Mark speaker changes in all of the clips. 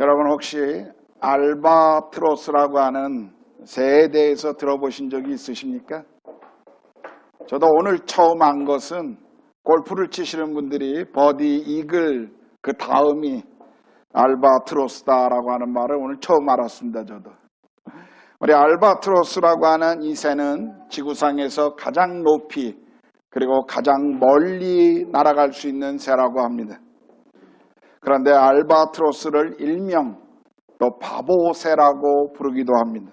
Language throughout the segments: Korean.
Speaker 1: 여러분 혹시 알바트로스라고 하는 새에 대해서 들어보신 적이 있으십니까? 저도 오늘 처음 안 것은 골프를 치시는 분들이 버디, 이글 그 다음이 알바트로스다라고 하는 말을 오늘 처음 알았습니다. 저도. 우리 알바트로스라고 하는 이 새는 지구상에서 가장 높이 그리고 가장 멀리 날아갈 수 있는 새라고 합니다. 그런데 알바트로스를 일명 또 바보새라고 부르기도 합니다.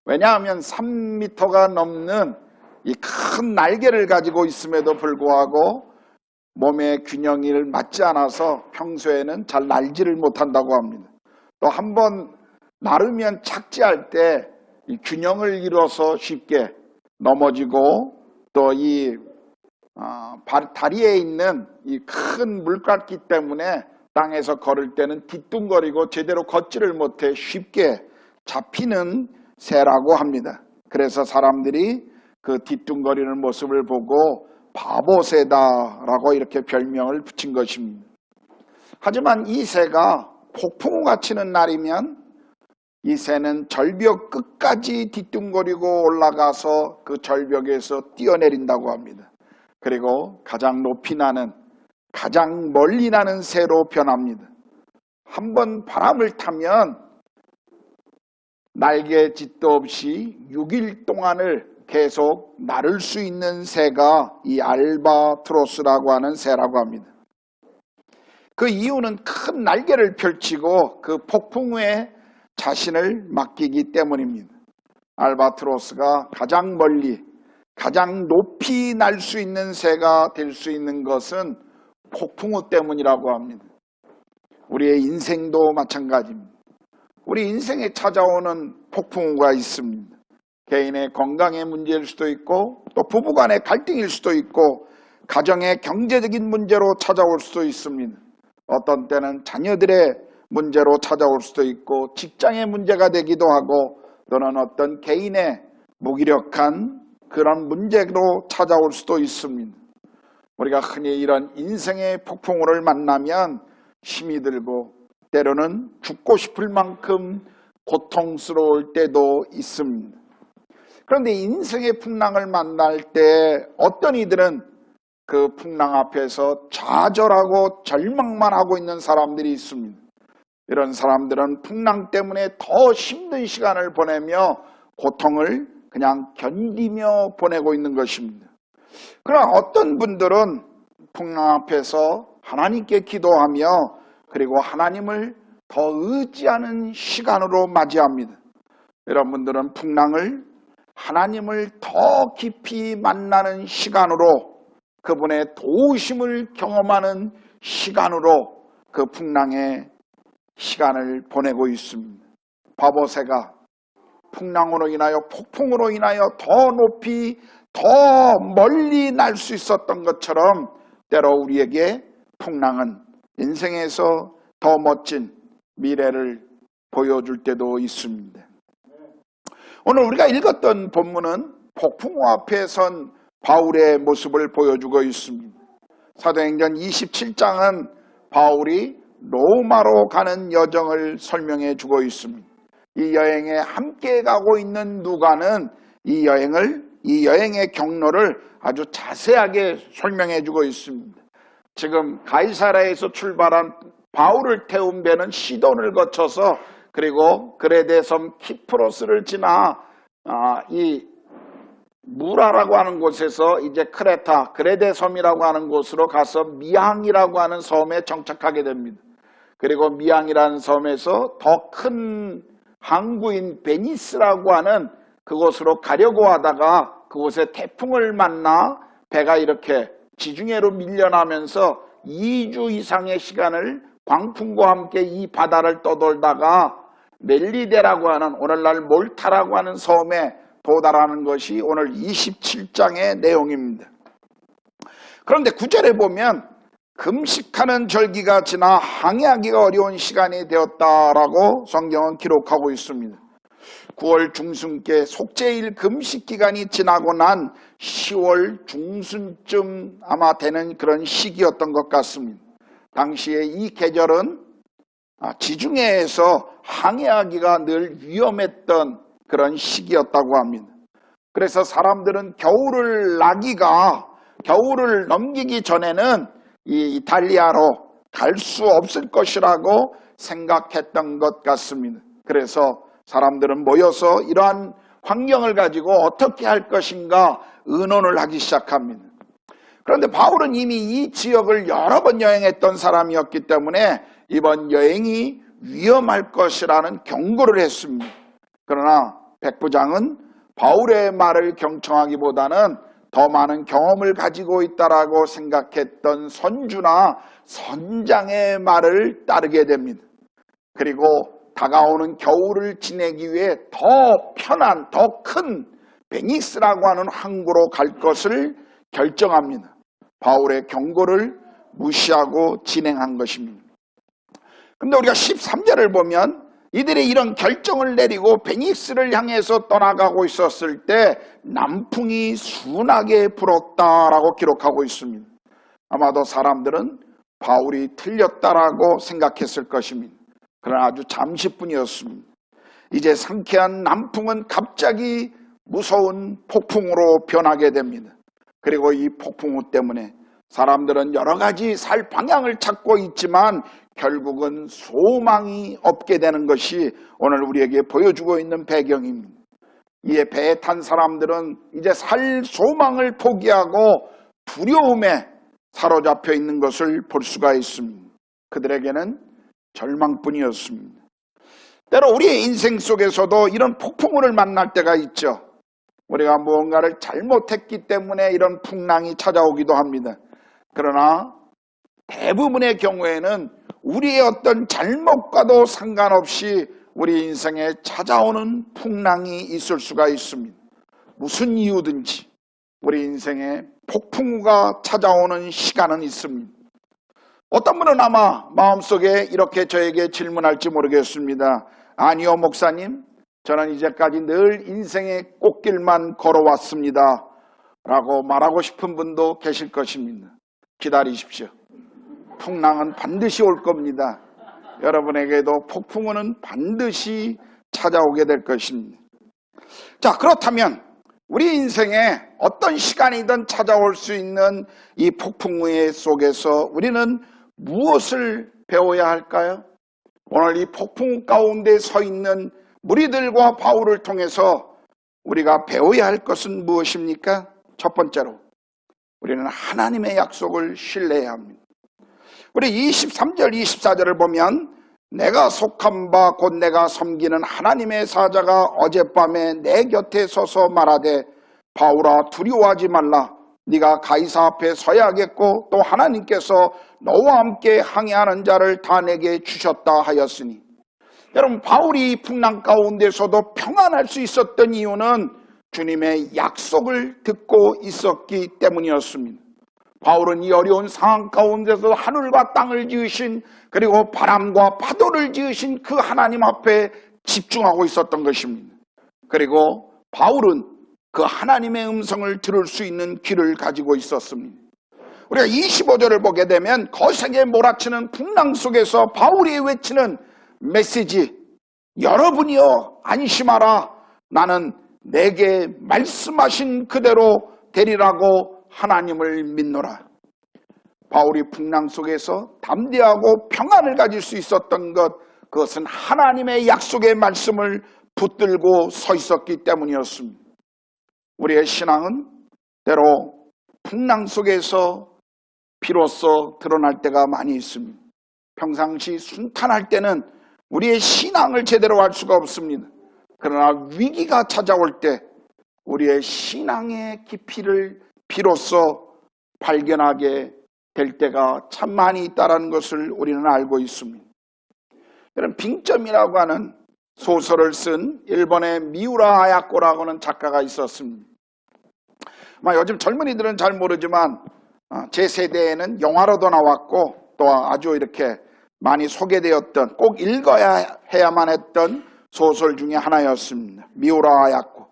Speaker 1: 왜냐하면 3m가 넘는 이 큰 날개를 가지고 있음에도 불구하고 몸의 균형이 맞지 않아서 평소에는 잘 날지를 못한다고 합니다. 또 한번 나르면 착지할 때 이 균형을 잃어서 쉽게 넘어지고 또 이 다리에 있는 이 큰 물깎이 때문에 땅에서 걸을 때는 뒤뚱거리고 제대로 걷지를 못해 쉽게 잡히는 새라고 합니다. 그래서 사람들이 그 뒤뚱거리는 모습을 보고 바보새다라고 이렇게 별명을 붙인 것입니다. 하지만 이 새가 폭풍우가 치는 날이면 이 새는 절벽 끝까지 뒤뚱거리고 올라가서 그 절벽에서 뛰어내린다고 합니다. 그리고 가장 높이 나는 가장 멀리 나는 새로 변합니다. 한번 바람을 타면 날개짓도 없이 6일 동안을 계속 나를 수 있는 새가 이 알바트로스라고 하는 새라고 합니다. 그 이유는 큰 날개를 펼치고 그 폭풍우에 자신을 맡기기 때문입니다. 알바트로스가 가장 멀리 가장 높이 날 수 있는 새가 될 수 있는 것은 폭풍우 때문이라고 합니다. 우리의 인생도 마찬가지입니다. 우리 인생에 찾아오는 폭풍우가 있습니다. 개인의 건강의 문제일 수도 있고 또 부부간의 갈등일 수도 있고 가정의 경제적인 문제로 찾아올 수도 있습니다. 어떤 때는 자녀들의 문제로 찾아올 수도 있고 직장의 문제가 되기도 하고 또는 어떤 개인의 무기력한 그런 문제로 찾아올 수도 있습니다. 우리가 흔히 이런 인생의 폭풍우를 만나면 힘이 들고 때로는 죽고 싶을 만큼 고통스러울 때도 있습니다. 그런데 인생의 풍랑을 만날 때 어떤 이들은 그 풍랑 앞에서 좌절하고 절망만 하고 있는 사람들이 있습니다. 이런 사람들은 풍랑 때문에 더 힘든 시간을 보내며 고통을 그냥 견디며 보내고 있는 것입니다. 그러나 어떤 분들은 풍랑 앞에서 하나님께 기도하며 그리고 하나님을 더 의지하는 시간으로 맞이합니다. 여러분들은 풍랑을 하나님을 더 깊이 만나는 시간으로 그분의 도우심을 경험하는 시간으로 그 풍랑의 시간을 보내고 있습니다. 바보새가 풍랑으로 인하여 폭풍으로 인하여 더 높이 더 멀리 날 수 있었던 것처럼 때로 우리에게 풍랑은 인생에서 더 멋진 미래를 보여줄 때도 있습니다. 오늘 우리가 읽었던 본문은 폭풍우 앞에 선 바울의 모습을 보여주고 있습니다. 사도행전 27장은 바울이 로마로 가는 여정을 설명해 주고 있습니다. 이 여행에 함께 가고 있는 누가는 이 여행의 경로를 아주 자세하게 설명해 주고 있습니다. 지금 가이사랴에서 출발한 바울을 태운 배는 시돈을 거쳐서 그리고 그레데 섬 키프로스를 지나 이 무라라고 하는 곳에서 이제 크레타, 그레데 섬이라고 하는 곳으로 가서 미항이라고 하는 섬에 정착하게 됩니다. 그리고 미항이라는 섬에서 더 큰 항구인 베니스라고 하는 그곳으로 가려고 하다가 그곳에 태풍을 만나 배가 이렇게 지중해로 밀려나면서 2주 이상의 시간을 광풍과 함께 이 바다를 떠돌다가 멜리데라고 하는 오늘날 몰타라고 하는 섬에 도달하는 것이 오늘 27장의 내용입니다. 그런데 9절에 보면 금식하는 절기가 지나 항해하기가 어려운 시간이 되었다라고 성경은 기록하고 있습니다. 9월 중순께 속죄일 금식 기간이 지나고 난 10월 중순쯤 아마 되는 그런 시기였던 것 같습니다. 당시에 이 계절은 지중해에서 항해하기가 늘 위험했던 그런 시기였다고 합니다. 그래서 사람들은 겨울을 넘기기 전에는 이 이탈리아로 갈 수 없을 것이라고 생각했던 것 같습니다. 그래서 사람들은 모여서 이러한 환경을 가지고 어떻게 할 것인가 의논을 하기 시작합니다. 그런데 바울은 이미 이 지역을 여러 번 여행했던 사람이었기 때문에 이번 여행이 위험할 것이라는 경고를 했습니다. 그러나 백부장은 바울의 말을 경청하기보다는 더 많은 경험을 가지고 있다라고 생각했던 선주나 선장의 말을 따르게 됩니다. 그리고 다가오는 겨울을 지내기 위해 더 편한, 더 큰 베니스라고 하는 항구로 갈 것을 결정합니다. 바울의 경고를 무시하고 진행한 것입니다. 근데 우리가 13절을 보면 이들이 이런 결정을 내리고 베니스를 향해서 떠나가고 있었을 때 남풍이 순하게 불었다라고 기록하고 있습니다. 아마도 사람들은 바울이 틀렸다라고 생각했을 것입니다. 그러나 아주 잠시뿐이었습니다. 이제 상쾌한 남풍은 갑자기 무서운 폭풍으로 변하게 됩니다. 그리고 이 폭풍우 때문에 사람들은 여러 가지 살 방향을 찾고 있지만 결국은 소망이 없게 되는 것이 오늘 우리에게 보여주고 있는 배경입니다. 이에 배에 탄 사람들은 이제 살 소망을 포기하고 두려움에 사로잡혀 있는 것을 볼 수가 있습니다. 그들에게는 절망뿐이었습니다. 때로 우리의 인생 속에서도 이런 폭풍우를 만날 때가 있죠. 우리가 무언가를 잘못했기 때문에 이런 풍랑이 찾아오기도 합니다. 그러나 대부분의 경우에는 우리의 어떤 잘못과도 상관없이 우리 인생에 찾아오는 풍랑이 있을 수가 있습니다. 무슨 이유든지 우리 인생에 폭풍우가 찾아오는 시간은 있습니다. 어떤 분은 아마 마음속에 이렇게 저에게 질문할지 모르겠습니다. 아니요, 목사님, 저는 이제까지 늘 인생의 꽃길만 걸어왔습니다 라고 말하고 싶은 분도 계실 것입니다. 기다리십시오. 풍랑은 반드시 올 겁니다. 여러분에게도 폭풍우는 반드시 찾아오게 될 것입니다. 자, 그렇다면 우리 인생에 어떤 시간이든 찾아올 수 있는 이 폭풍우의 속에서 우리는 무엇을 배워야 할까요? 오늘 이 폭풍우 가운데 서 있는 무리들과 바울을 통해서 우리가 배워야 할 것은 무엇입니까? 첫 번째로 우리는 하나님의 약속을 신뢰해야 합니다. 우리 23절 24절을 보면 내가 속한 바 곧 내가 섬기는 하나님의 사자가 어젯밤에 내 곁에 서서 말하되 바울아 두려워하지 말라. 네가 가이사 앞에 서야겠고 또 하나님께서 너와 함께 항해하는 자를 다 내게 주셨다 하였으니. 여러분, 바울이 풍랑 가운데서도 평안할 수 있었던 이유는 주님의 약속을 듣고 있었기 때문이었습니다. 바울은 이 어려운 상황 가운데서 하늘과 땅을 지으신, 그리고 바람과 파도를 지으신 그 하나님 앞에 집중하고 있었던 것입니다. 그리고 바울은 그 하나님의 음성을 들을 수 있는 귀를 가지고 있었습니다. 우리가 25절을 보게 되면 거세게 몰아치는 풍랑 속에서 바울이 외치는 메시지, 여러분이여 안심하라. 나는 내게 말씀하신 그대로 되리라고 하나님을 믿노라. 바울이 풍랑 속에서 담대하고 평안을 가질 수 있었던 것, 그것은 하나님의 약속의 말씀을 붙들고 서 있었기 때문이었습니다. 우리의 신앙은 때로 풍랑 속에서 비로소 드러날 때가 많이 있습니다. 평상시 순탄할 때는 우리의 신앙을 제대로 할 수가 없습니다. 그러나 위기가 찾아올 때 우리의 신앙의 깊이를 비로소 발견하게 될 때가 참 많이 있다는 것을 우리는 알고 있습니다. 여러분, 빙점이라고 하는 소설을 쓴 일본의 미우라 아야코라고 하는 작가가 있었습니다. 요즘 젊은이들은 잘 모르지만 제 세대에는 영화로도 나왔고 또 아주 이렇게 많이 소개되었던, 꼭 읽어야 해야만 했던 소설 중에 하나였습니다. 미우라 아야코,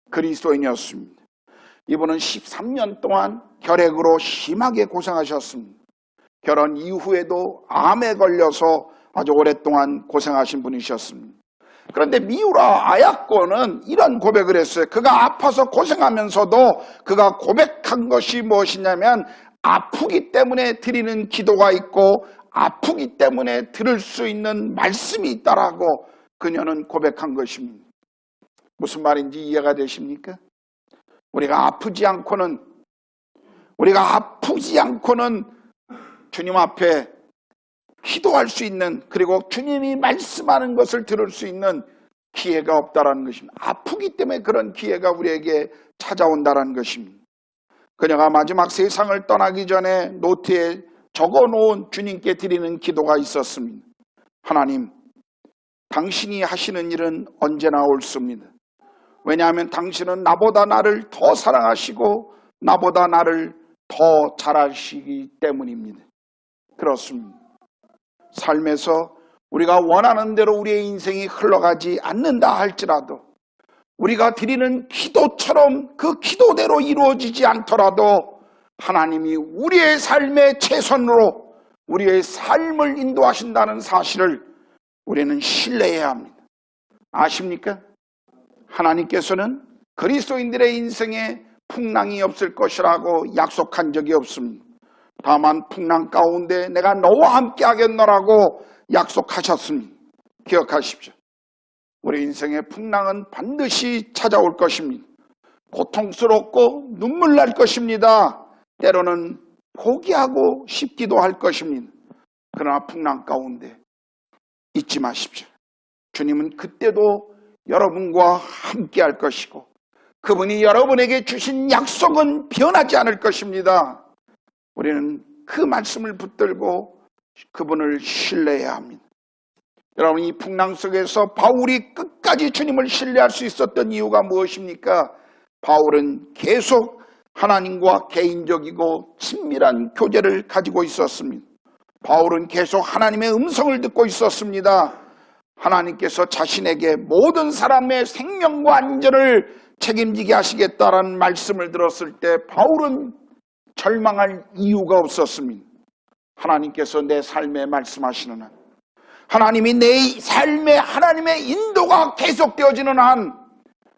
Speaker 1: 그리스도인이었습니다. 이분은 13년 동안 결핵으로 심하게 고생하셨습니다. 결혼 이후에도 암에 걸려서 아주 오랫동안 고생하신 분이셨습니다. 그런데 미우라 아야코는 이런 고백을 했어요. 그가 아파서 고생하면서도 그가 고백한 것이 무엇이냐면 아프기 때문에 드리는 기도가 있고 아프기 때문에 들을 수 있는 말씀이 있다라고 그녀는 고백한 것입니다. 무슨 말인지 이해가 되십니까? 우리가 아프지 않고는 주님 앞에 기도할 수 있는, 그리고 주님이 말씀하는 것을 들을 수 있는 기회가 없다라는 것입니다. 아프기 때문에 그런 기회가 우리에게 찾아온다라는 것입니다. 그녀가 마지막 세상을 떠나기 전에 노트에 적어놓은 주님께 드리는 기도가 있었습니다. 하나님, 당신이 하시는 일은 언제나 옳습니다. 왜냐하면 당신은 나보다 나를 더 사랑하시고 나보다 나를 더 잘하시기 때문입니다. 그렇습니다. 삶에서 우리가 원하는 대로 우리의 인생이 흘러가지 않는다 할지라도, 우리가 드리는 기도처럼 그 기도대로 이루어지지 않더라도 하나님이 우리의 삶의 최선으로 우리의 삶을 인도하신다는 사실을 우리는 신뢰해야 합니다. 아십니까? 하나님께서는 그리스도인들의 인생에 풍랑이 없을 것이라고 약속한 적이 없습니다. 다만 풍랑 가운데 내가 너와 함께 하겠노라고 약속하셨습니다. 기억하십시오. 우리 인생의 풍랑은 반드시 찾아올 것입니다. 고통스럽고 눈물 날 것입니다. 때로는 포기하고 싶기도 할 것입니다. 그러나 풍랑 가운데 잊지 마십시오. 주님은 그때도 여러분과 함께 할 것이고 그분이 여러분에게 주신 약속은 변하지 않을 것입니다. 우리는 그 말씀을 붙들고 그분을 신뢰해야 합니다. 여러분, 이 풍랑 속에서 바울이 끝까지 주님을 신뢰할 수 있었던 이유가 무엇입니까? 바울은 계속 하나님과 개인적이고 친밀한 교제를 가지고 있었습니다. 바울은 계속 하나님의 음성을 듣고 있었습니다. 하나님께서 자신에게 모든 사람의 생명과 안전을 책임지게 하시겠다라는 말씀을 들었을 때 바울은 절망할 이유가 없었습니다. 하나님께서 내 삶에 말씀하시는 한, 하나님이 내 삶에 하나님의 인도가 계속되어지는 한,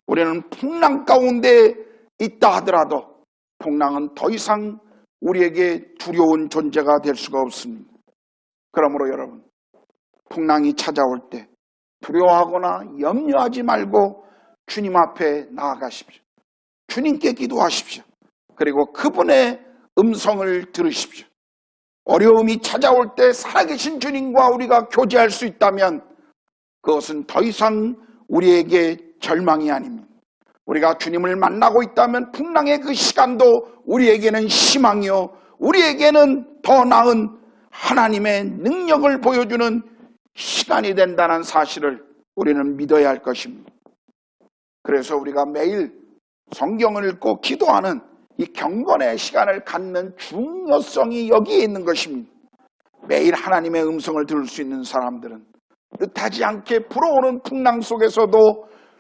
Speaker 1: 우리는 풍랑 가운데 있다 하더라도 풍랑은 더 이상 우리에게 두려운 존재가 될 수가 없습니다. 그러므로 여러분, 풍랑이 찾아올 때 두려워하거나 염려하지 말고 주님 앞에 나아가십시오. 주님께 기도하십시오. 그리고 그분의 음성을 들으십시오. 어려움이 찾아올 때 살아계신 주님과 우리가 교제할 수 있다면 그것은 더 이상 우리에게 절망이 아닙니다. 우리가 주님을 만나고 있다면 풍랑의 그 시간도 우리에게는 희망이요, 우리에게는 더 나은 하나님의 능력을 보여주는 시간이 된다는 사실을 우리는 믿어야 할 것입니다. 그래서 우리가 매일 성경을 읽고 기도하는 이 경건의 시간을 갖는 중요성이 여기에 있는 것입니다. 매일 하나님의 음성을 들을 수 있는 사람들은 뜻하지 않게 불어오는 풍랑 속에서도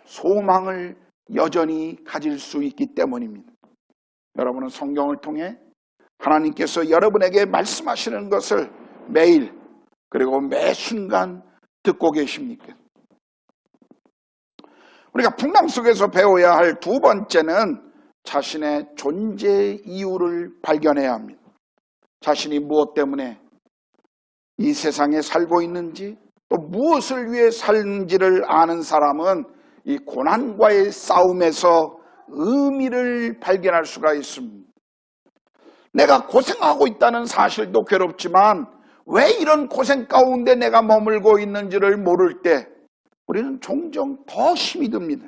Speaker 1: 소망을 여전히 가질 수 있기 때문입니다. 여러분은 성경을 통해 하나님께서 여러분에게 말씀하시는 것을 매일 그리고 매 순간 듣고 계십니까? 우리가 풍랑 속에서 배워야 할 두 번째는 자신의 존재 이유를 발견해야 합니다. 자신이 무엇 때문에 이 세상에 살고 있는지, 또 무엇을 위해 사는지를 아는 사람은 이 고난과의 싸움에서 의미를 발견할 수가 있습니다. 내가 고생하고 있다는 사실도 괴롭지만 왜 이런 고생 가운데 내가 머물고 있는지를 모를 때 우리는 종종 더 힘이 듭니다.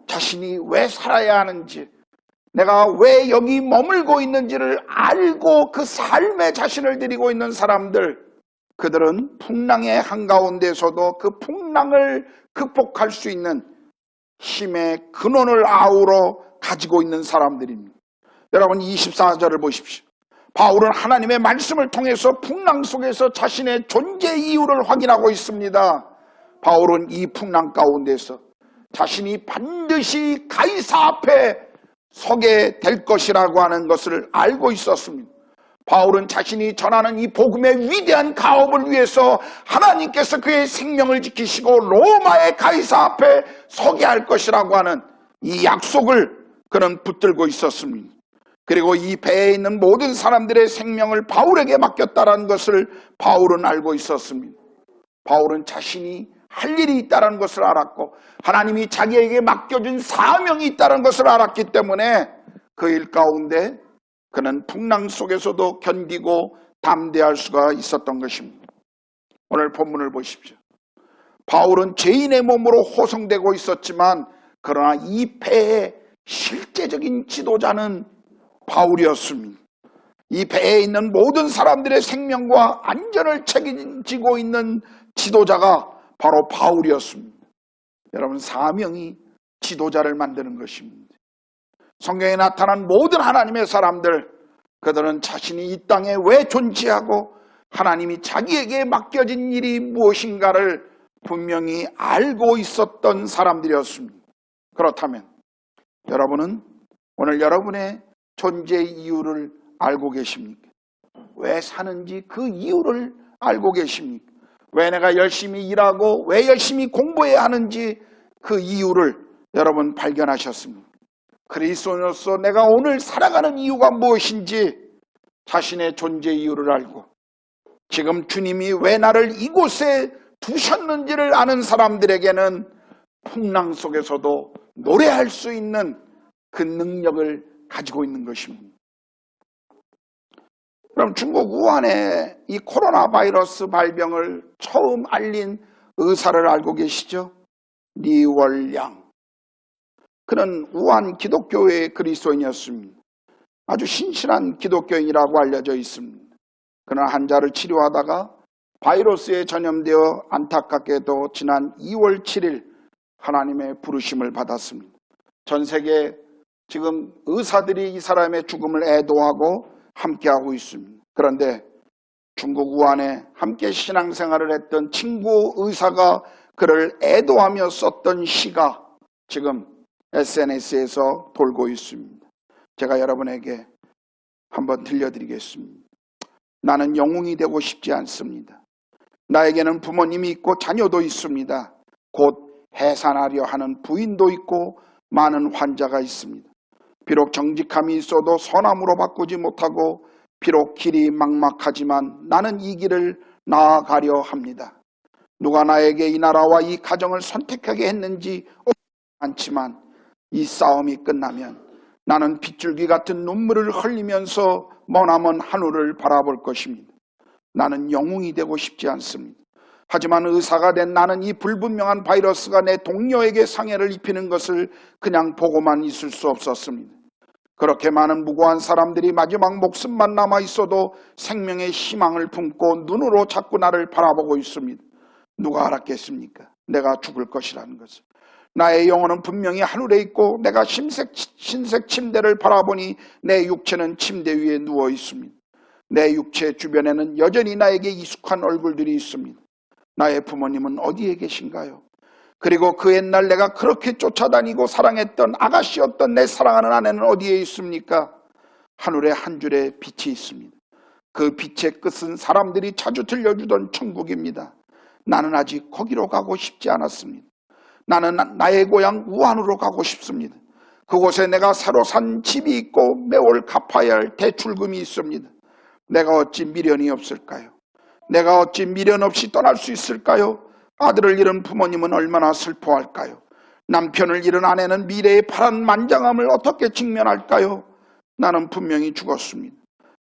Speaker 1: 자신이 왜 살아야 하는지, 내가 왜 여기 머물고 있는지를 알고 그 삶에 자신을 들이고 있는 사람들, 그들은 풍랑의 한가운데서도 그 풍랑을 극복할 수 있는 힘의 근원을 아우러 가지고 있는 사람들입니다. 여러분, 24절을 보십시오. 바울은 하나님의 말씀을 통해서 풍랑 속에서 자신의 존재 이유를 확인하고 있습니다. 바울은 이 풍랑 가운데서 자신이 반드시 가이사 앞에 서게 될 것이라고 하는 것을 알고 있었습니다. 바울은 자신이 전하는 이 복음의 위대한 가업을 위해서 하나님께서 그의 생명을 지키시고 로마의 가이사 앞에 서게 할 것이라고 하는 이 약속을 그는 붙들고 있었습니다. 그리고 이 배에 있는 모든 사람들의 생명을 바울에게 맡겼다는 것을 바울은 알고 있었습니다. 바울은 자신이 할 일이 있다는 것을 알았고 하나님이 자기에게 맡겨준 사명이 있다는 것을 알았기 때문에 그 일 가운데 그는 풍랑 속에서도 견디고 담대할 수가 있었던 것입니다. 오늘 본문을 보십시오. 바울은 죄인의 몸으로 호송되고 있었지만 그러나 이 배의 실제적인 지도자는 바울이었습니다. 이 배에 있는 모든 사람들의 생명과 안전을 책임지고 있는 지도자가 바로 바울이었습니다. 여러분, 사명이 지도자를 만드는 것입니다. 성경에 나타난 모든 하나님의 사람들, 그들은 자신이 이 땅에 왜 존재하고 하나님이 자기에게 맡겨진 일이 무엇인가를 분명히 알고 있었던 사람들이었습니다. 그렇다면 여러분은 오늘 여러분의 존재의 이유를 알고 계십니까? 왜 사는지 그 이유를 알고 계십니까? 왜 내가 열심히 일하고 왜 열심히 공부해야 하는지 그 이유를 여러분 발견하셨습니까? 그리스도인으로서 내가 오늘 살아가는 이유가 무엇인지 자신의 존재 이유를 알고 지금 주님이 왜 나를 이곳에 두셨는지를 아는 사람들에게는 풍랑 속에서도 노래할 수 있는 그 능력을 가지고 있는 것입니다. 그럼 중국 우한에 이 코로나 바이러스 발병을 처음 알린 의사를 알고 계시죠? 리월량. 그는 우한 기독교회의 그리스도인이었습니다. 아주 신실한 기독교인이라고 알려져 있습니다. 그는 환자를 치료하다가 바이러스에 전염되어 안타깝게도 지난 2월 7일 하나님의 부르심을 받았습니다. 전 세계 지금 의사들이 이 사람의 죽음을 애도하고 함께하고 있습니다. 그런데 중국 우한에 함께 신앙생활을 했던 친구 의사가 그를 애도하며 썼던 시가 지금 SNS에서 돌고 있습니다. 제가 여러분에게 한번 들려드리겠습니다. 나는 영웅이 되고 싶지 않습니다. 나에게는 부모님이 있고 자녀도 있습니다. 곧 해산하려 하는 부인도 있고 많은 환자가 있습니다. 비록 정직함이 있어도 선함으로 바꾸지 못하고 비록 길이 막막하지만 나는 이 길을 나아가려 합니다. 누가 나에게 이 나라와 이 가정을 선택하게 했는지 않지만 이 싸움이 끝나면 나는 빗줄기 같은 눈물을 흘리면서 머나먼 하늘을 바라볼 것입니다. 나는 영웅이 되고 싶지 않습니다. 하지만 의사가 된 나는 이 불분명한 바이러스가 내 동료에게 상해를 입히는 것을 그냥 보고만 있을 수 없었습니다. 그렇게 많은 무고한 사람들이 마지막 목숨만 남아 있어도 생명의 희망을 품고 눈으로 자꾸 나를 바라보고 있습니다. 누가 알았겠습니까? 내가 죽을 것이라는 것을. 나의 영혼은 분명히 하늘에 있고 내가 신색 침대를 바라보니 내 육체는 침대 위에 누워 있습니다. 내 육체 주변에는 여전히 나에게 익숙한 얼굴들이 있습니다. 나의 부모님은 어디에 계신가요? 그리고 그 옛날 내가 그렇게 쫓아다니고 사랑했던 아가씨였던 내 사랑하는 아내는 어디에 있습니까? 하늘에 한 줄의 빛이 있습니다. 그 빛의 끝은 사람들이 자주 들려주던 천국입니다. 나는 아직 거기로 가고 싶지 않았습니다. 나는 나의 고향 우한으로 가고 싶습니다. 그곳에 내가 새로 산 집이 있고 매월 갚아야 할 대출금이 있습니다. 내가 어찌 미련이 없을까요? 내가 어찌 미련 없이 떠날 수 있을까요? 아들을 잃은 부모님은 얼마나 슬퍼할까요? 남편을 잃은 아내는 미래의 파란만장함을 어떻게 직면할까요? 나는 분명히 죽었습니다.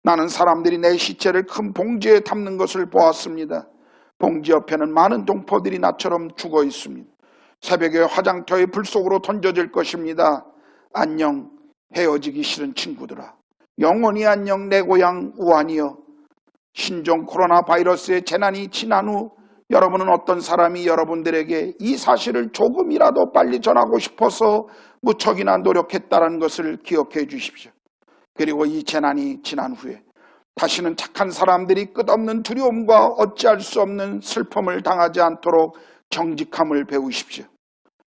Speaker 1: 나는 사람들이 내 시체를 큰 봉지에 담는 것을 보았습니다. 봉지 옆에는 많은 동포들이 나처럼 죽어 있습니다. 새벽에 화장터의 불 속으로 던져질 것입니다. 안녕, 헤어지기 싫은 친구들아. 영원히 안녕, 내 고향 우한이여. 신종 코로나 바이러스의 재난이 지난 후 여러분은 어떤 사람이 여러분들에게 이 사실을 조금이라도 빨리 전하고 싶어서 무척이나 노력했다는 것을 기억해 주십시오. 그리고 이 재난이 지난 후에 다시는 착한 사람들이 끝없는 두려움과 어찌할 수 없는 슬픔을 당하지 않도록 정직함을 배우십시오.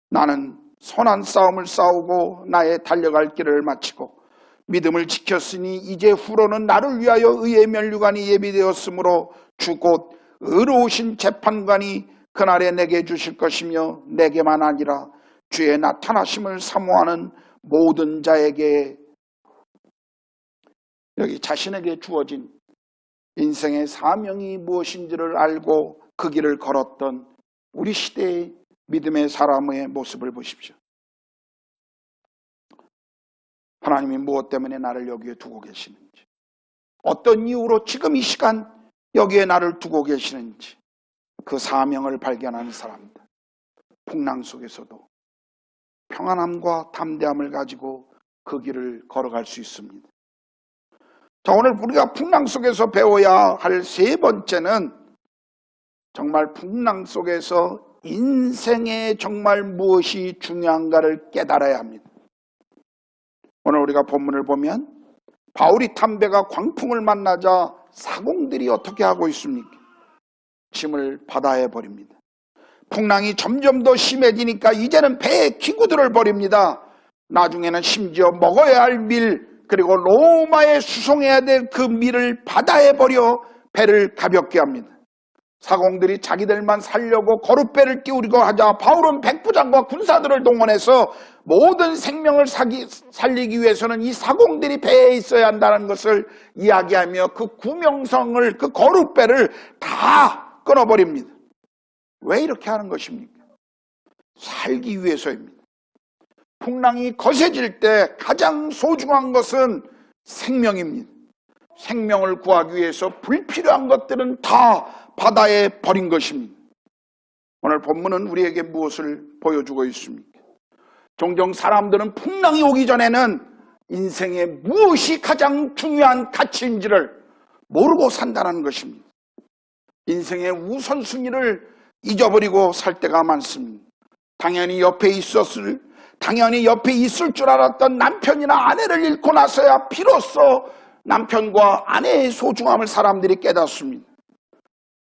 Speaker 1: 나는 선한 싸움을 싸우고 나의 달려갈 길을 마치고 믿음을 지켰으니 이제 후로는 나를 위하여 의의 면류관이 예비되었으므로 주 곧 의로우신 재판관이 그날에 내게 주실 것이며 내게만 아니라 주의 나타나심을 사모하는 모든 자에게, 여기 자신에게 주어진 인생의 사명이 무엇인지를 알고 그 길을 걸었던 우리 시대의 믿음의 사람의 모습을 보십시오. 하나님이 무엇 때문에 나를 여기에 두고 계시는지, 어떤 이유로 지금 이 시간 여기에 나를 두고 계시는지 그 사명을 발견하는 사람들, 풍랑 속에서도 평안함과 담대함을 가지고 그 길을 걸어갈 수 있습니다. 자, 오늘 우리가 풍랑 속에서 배워야 할 세 번째는 정말 풍랑 속에서 인생에 정말 무엇이 중요한가를 깨달아야 합니다. 오늘 우리가 본문을 보면 바울이 탐배가 광풍을 만나자 사공들이 어떻게 하고 있습니까? 짐을 바다에 버립니다. 풍랑이 점점 더 심해지니까 이제는 배에 기구들을 버립니다. 나중에는 심지어 먹어야 할 밀, 그리고 로마에 수송해야 될 그 밀을 바다에 버려 배를 가볍게 합니다. 사공들이 자기들만 살려고 거룻배를 띄우려고 하자 바울은 백부장과 군사들을 동원해서 모든 생명을 살리기 위해서는 이 사공들이 배에 있어야 한다는 것을 이야기하며 그 구명성을, 그 거룻배를 다 끊어버립니다. 왜 이렇게 하는 것입니까? 살기 위해서입니다. 풍랑이 거세질 때 가장 소중한 것은 생명입니다. 생명을 구하기 위해서 불필요한 것들은 다 바다에 버린 것입니다. 오늘 본문은 우리에게 무엇을 보여주고 있습니까? 종종 사람들은 풍랑이 오기 전에는 인생에 무엇이 가장 중요한 가치인지를 모르고 산다는 것입니다. 인생의 우선순위를 잊어버리고 살 때가 많습니다. 당연히 옆에 있을 줄 알았던 남편이나 아내를 잃고 나서야 비로소 남편과 아내의 소중함을 사람들이 깨닫습니다.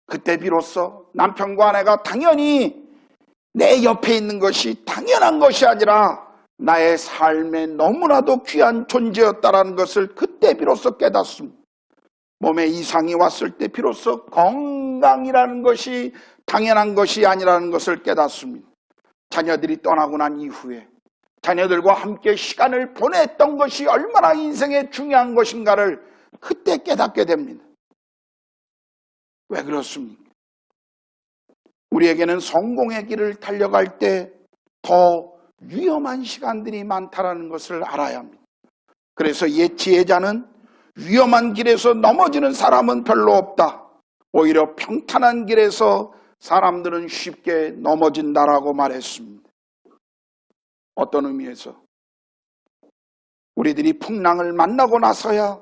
Speaker 1: 그때 비로소 남편과 아내가 당연히 내 옆에 있는 것이 당연한 것이 아니라 나의 삶에 너무나도 귀한 존재였다는 것을 그때 비로소 깨닫습니다. 몸에 이상이 왔을 때 비로소 건강이라는 것이 당연한 것이 아니라는 것을 깨닫습니다. 자녀들이 떠나고 난 이후에 자녀들과 함께 시간을 보냈던 것이 얼마나 인생에 중요한 것인가를 그때 깨닫게 됩니다. 왜 그렇습니까? 우리에게는 성공의 길을 달려갈 때 더 위험한 시간들이 많다는 것을 알아야 합니다. 그래서 옛 지혜자는 위험한 길에서 넘어지는 사람은 별로 없다. 오히려 평탄한 길에서 사람들은 쉽게 넘어진다라고 말했습니다. 어떤 의미에서? 우리들이 풍랑을 만나고 나서야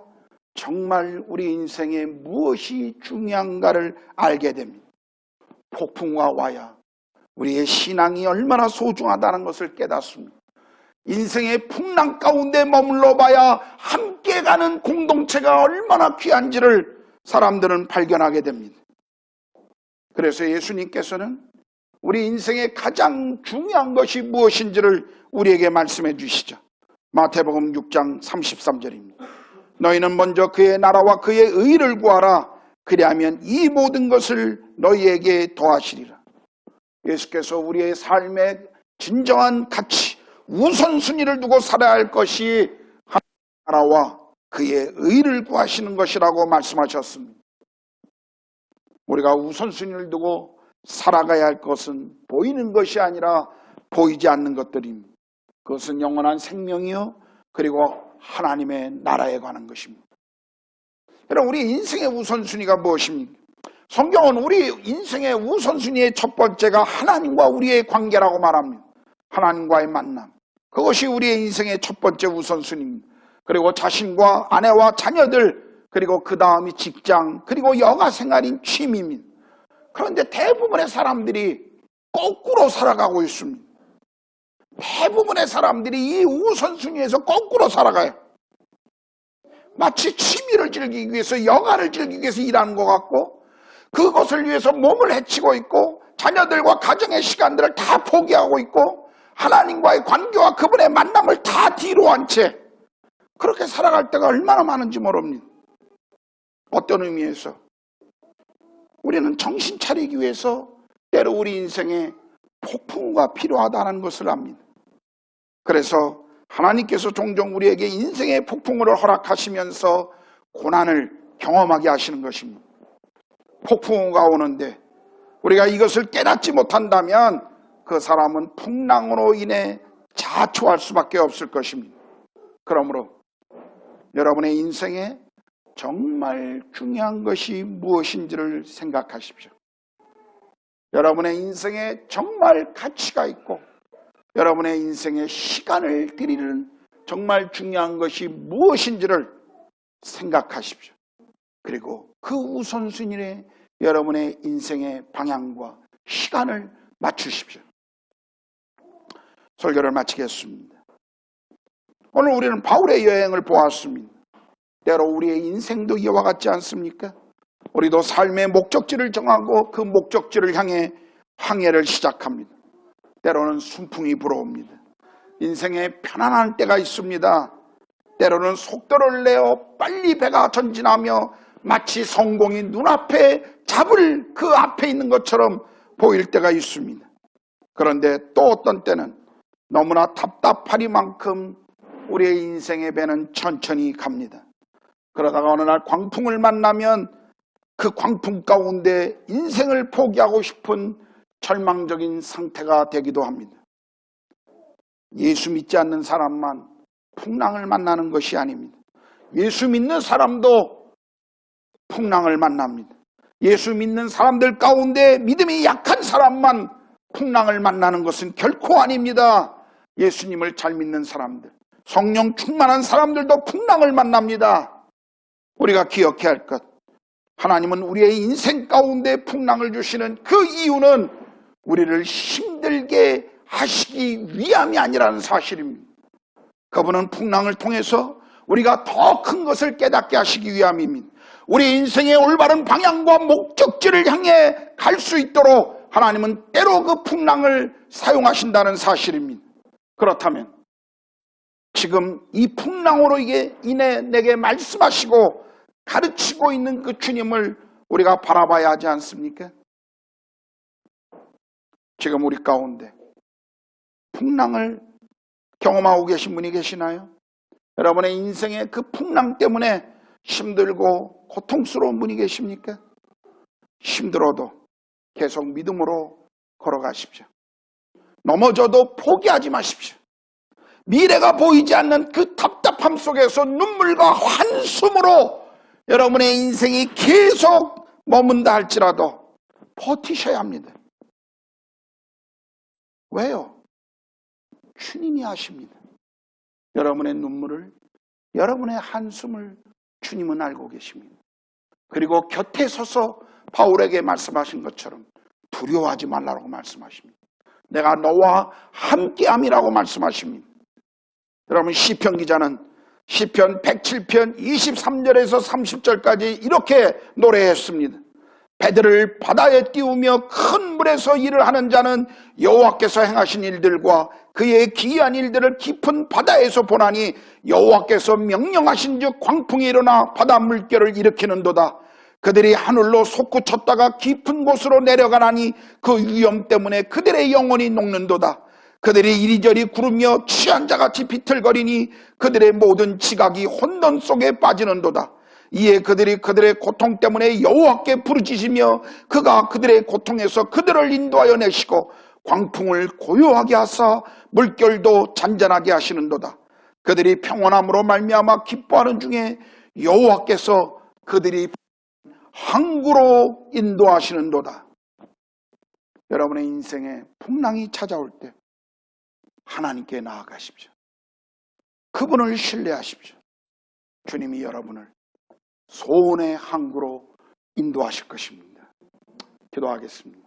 Speaker 1: 정말 우리 인생에 무엇이 중요한가를 알게 됩니다. 폭풍과 와야 우리의 신앙이 얼마나 소중하다는 것을 깨닫습니다. 인생의 풍랑 가운데 머물러 봐야 함께 가는 공동체가 얼마나 귀한지를 사람들은 발견하게 됩니다. 그래서 예수님께서는 우리 인생의 가장 중요한 것이 무엇인지를 우리에게 말씀해 주시죠. 마태복음 6장 33절입니다. 너희는 먼저 그의 나라와 그의 의를 구하라. 그리하면 이 모든 것을 너희에게 더하시리라. 예수께서 우리의 삶의 진정한 가치, 우선순위를 두고 살아야 할 것이 하나님의 나라와 그의 의를 구하시는 것이라고 말씀하셨습니다. 우리가 우선순위를 두고 살아가야 할 것은 보이는 것이 아니라 보이지 않는 것들입니다. 그것은 영원한 생명이요, 그리고 하나님의 나라에 관한 것입니다. 여러분, 우리 인생의 우선순위가 무엇입니까? 성경은 우리 인생의 우선순위의 첫 번째가 하나님과 우리의 관계라고 말합니다. 하나님과의 만남, 그것이 우리의 인생의 첫 번째 우선순위입니다. 그리고 자신과 아내와 자녀들, 그리고 그 다음이 직장, 그리고 여가 생활인 취미입니다. 그런데 대부분의 사람들이 거꾸로 살아가고 있습니다. 대부분의 사람들이 이 우선순위에서 거꾸로 살아가요. 마치 취미를 즐기기 위해서, 여가를 즐기기 위해서 일하는 것 같고, 그것을 위해서 몸을 해치고 있고, 자녀들과 가정의 시간들을 다 포기하고 있고, 하나님과의 관계와 그분의 만남을 다 뒤로 한 채 그렇게 살아갈 때가 얼마나 많은지 모릅니다. 어떤 의미에서 우리는 정신 차리기 위해서 때로 우리 인생에 폭풍우가 필요하다는 것을 압니다. 그래서 하나님께서 종종 우리에게 인생의 폭풍우를 허락하시면서 고난을 경험하게 하시는 것입니다. 폭풍우가 오는데 우리가 이것을 깨닫지 못한다면 그 사람은 풍랑으로 인해 자초할 수밖에 없을 것입니다. 그러므로 여러분의 인생에 정말 중요한 것이 무엇인지를 생각하십시오. 여러분의 인생에 정말 가치가 있고 여러분의 인생에 시간을 드리는 정말 중요한 것이 무엇인지를 생각하십시오. 그리고 그 우선순위에 여러분의 인생의 방향과 시간을 맞추십시오. 설교를 마치겠습니다. 오늘 우리는 바울의 여행을 보았습니다. 때로 우리의 인생도 이와 같지 않습니까? 우리도 삶의 목적지를 정하고 그 목적지를 향해 항해를 시작합니다. 때로는 순풍이 불어옵니다. 인생에 편안한 때가 있습니다. 때로는 속도를 내어 빨리 배가 전진하며 마치 성공이 눈앞에 잡을 그 앞에 있는 것처럼 보일 때가 있습니다. 그런데 또 어떤 때는 너무나 답답하리만큼 우리의 인생의 배는 천천히 갑니다. 그러다가 어느 날 광풍을 만나면 그 광풍 가운데 인생을 포기하고 싶은 절망적인 상태가 되기도 합니다. 예수 믿지 않는 사람만 풍랑을 만나는 것이 아닙니다. 예수 믿는 사람도 풍랑을 만납니다. 예수 믿는 사람들 가운데 믿음이 약한 사람만 풍랑을 만나는 것은 결코 아닙니다. 예수님을 잘 믿는 사람들, 성령 충만한 사람들도 풍랑을 만납니다. 우리가 기억해야 할 것, 하나님은 우리의 인생 가운데 풍랑을 주시는 그 이유는 우리를 힘들게 하시기 위함이 아니라는 사실입니다. 그분은 풍랑을 통해서 우리가 더 큰 것을 깨닫게 하시기 위함입니다. 우리 인생의 올바른 방향과 목적지를 향해 갈 수 있도록 하나님은 때로 그 풍랑을 사용하신다는 사실입니다. 그렇다면 지금 이 풍랑으로 인해 내게 말씀하시고 가르치고 있는 그 주님을 우리가 바라봐야 하지 않습니까? 지금 우리 가운데 풍랑을 경험하고 계신 분이 계시나요? 여러분의 인생의 그 풍랑 때문에 힘들고 고통스러운 분이 계십니까? 힘들어도 계속 믿음으로 걸어가십시오. 넘어져도 포기하지 마십시오. 미래가 보이지 않는 그 답답함 속에서 눈물과 한숨으로 여러분의 인생이 계속 머문다 할지라도 버티셔야 합니다. 왜요? 주님이 하십니다. 여러분의 눈물을, 여러분의 한숨을 주님은 알고 계십니다. 그리고 곁에 서서 바울에게 말씀하신 것처럼 두려워하지 말라고 말씀하십니다. 내가 너와 함께함이라고 말씀하십니다. 여러분, 시편 기자는 시편 107편 23절에서 30절까지 이렇게 노래했습니다. 배들을 바다에 띄우며 큰 물에서 일을 하는 자는 여호와께서 행하신 일들과 그의 기이한 일들을 깊은 바다에서 보나니 여호와께서 명령하신 즉 광풍이 일어나 바다 물결을 일으키는도다. 그들이 하늘로 솟구쳤다가 깊은 곳으로 내려가나니 그 위험 때문에 그들의 영혼이 녹는도다. 그들이 이리저리 구르며 취한 자같이 비틀거리니 그들의 모든 지각이 혼돈 속에 빠지는도다. 이에 그들이 그들의 고통 때문에 여호와께 부르짖으며 그가 그들의 고통에서 그들을 인도하여 내시고 광풍을 고요하게 하사 물결도 잔잔하게 하시는도다. 그들이 평온함으로 말미암아 기뻐하는 중에 여호와께서 그들이 항구로 인도하시는도다. 여러분의 인생에 풍랑이 찾아올 때 하나님께 나아가십시오. 그분을 신뢰하십시오. 주님이 여러분을 소원의 항구로 인도하실 것입니다. 기도하겠습니다.